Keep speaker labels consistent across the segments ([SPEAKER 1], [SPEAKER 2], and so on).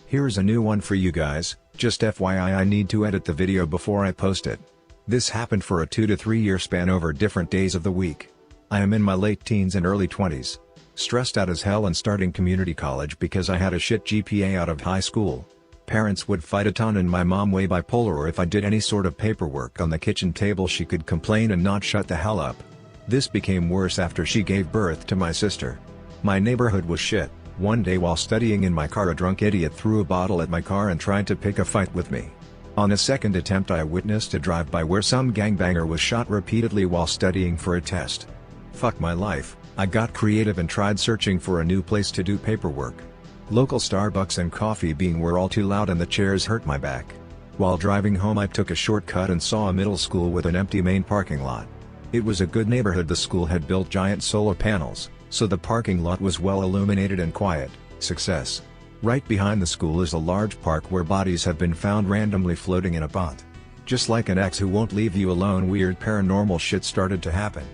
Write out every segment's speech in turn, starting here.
[SPEAKER 1] Here's a new one for you guys, just FYI I need to edit the video before I post it. This happened for a 2 to 3 year span over different days of the week. I am in my late teens and early 20s. Stressed out as hell and starting community college because I had a shit GPA out of high school. Parents would fight a ton and my mom way bipolar, or if I did any sort of paperwork on the kitchen table she could complain and not shut the hell up. This became worse after she gave birth to my sister. My neighborhood was shit. One day while studying in my car, a drunk idiot threw a bottle at my car and tried to pick a fight with me. On a second attempt I witnessed a drive-by where some gangbanger was shot repeatedly while studying for a test. Fuck my life, I got creative and tried searching for a new place to do paperwork. Local Starbucks and Coffee Bean were all too loud and the chairs hurt my back. While driving home I took a shortcut and saw a middle school with an empty main parking lot. It was a good neighborhood. The school had built giant solar panels, so the parking lot was well illuminated and quiet. Success. Right behind the school is a large park where bodies have been found randomly floating in a pond. Just like an ex who won't leave you alone, weird paranormal shit started to happen.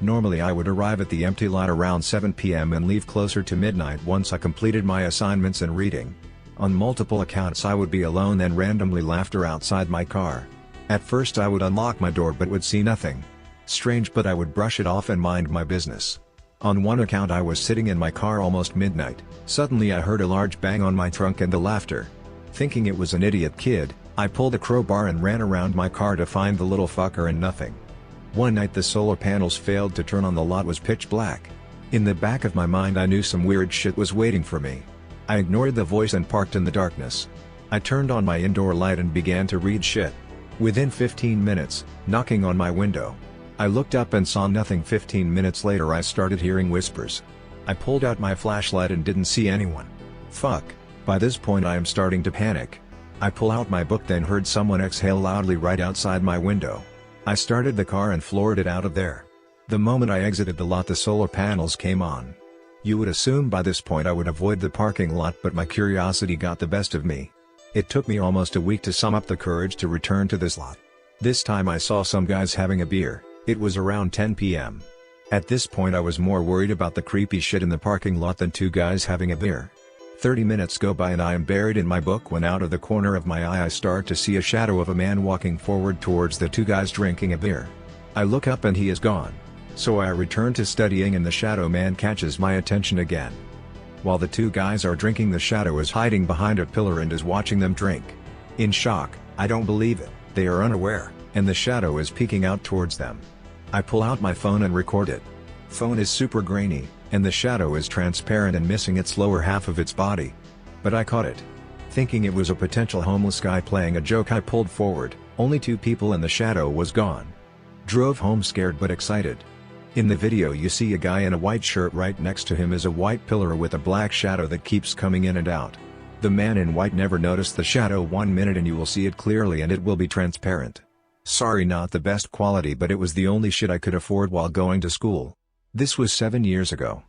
[SPEAKER 1] Normally I would arrive at the empty lot around 7 p.m. and leave closer to midnight once I completed my assignments and reading. On multiple accounts I would be alone, then randomly laughter outside my car. At first I would unlock my door but would see nothing. Strange, but I would brush it off and mind my business. On one account I was sitting in my car almost midnight. Suddenly I heard a large bang on my trunk and the laughter. Thinking it was an idiot kid, I pulled a crowbar and ran around my car to find the little fucker, and nothing. One night the solar panels failed to turn on, the lot was pitch black. In the back of my mind I knew some weird shit was waiting for me. I ignored the voice and parked in the darkness. I turned on my indoor light and began to read shit. Within 15 minutes, knocking on my window. I looked up and saw nothing. 15 minutes later I started hearing whispers. I pulled out my flashlight and didn't see anyone. Fuck, by this point I am starting to panic. I pull out my book, then heard someone exhale loudly right outside my window. I started the car and floored it out of there. The moment I exited the lot the solar panels came on. You would assume by this point I would avoid the parking lot, but my curiosity got the best of me. It took me almost a week to sum up the courage to return to this lot. This time I saw some guys having a beer. It was around 10 p.m. At this point I was more worried about the creepy shit in the parking lot than two guys having a beer. 30 minutes go by and I am buried in my book when out of the corner of my eye I start to see a shadow of a man walking forward towards the two guys drinking a beer. I look up and he is gone. So I return to studying and the shadow man catches my attention again. While the two guys are drinking, the shadow is hiding behind a pillar and is watching them drink. In shock, I don't believe it, they are unaware, and the shadow is peeking out towards them. I pull out my phone and record it. Phone is super grainy, and the shadow is transparent and missing its lower half of its body. But I caught it. Thinking it was a potential homeless guy playing a joke, I pulled forward, only two people and the shadow was gone. Drove home scared but excited. In the video you see a guy in a white shirt, right next to him is a white pillar with a black shadow that keeps coming in and out. The man in white never noticed the shadow 1 minute and you will see it clearly and it will be transparent. Sorry, not the best quality, but it was the only shit I could afford while going to school. This was 7 years ago.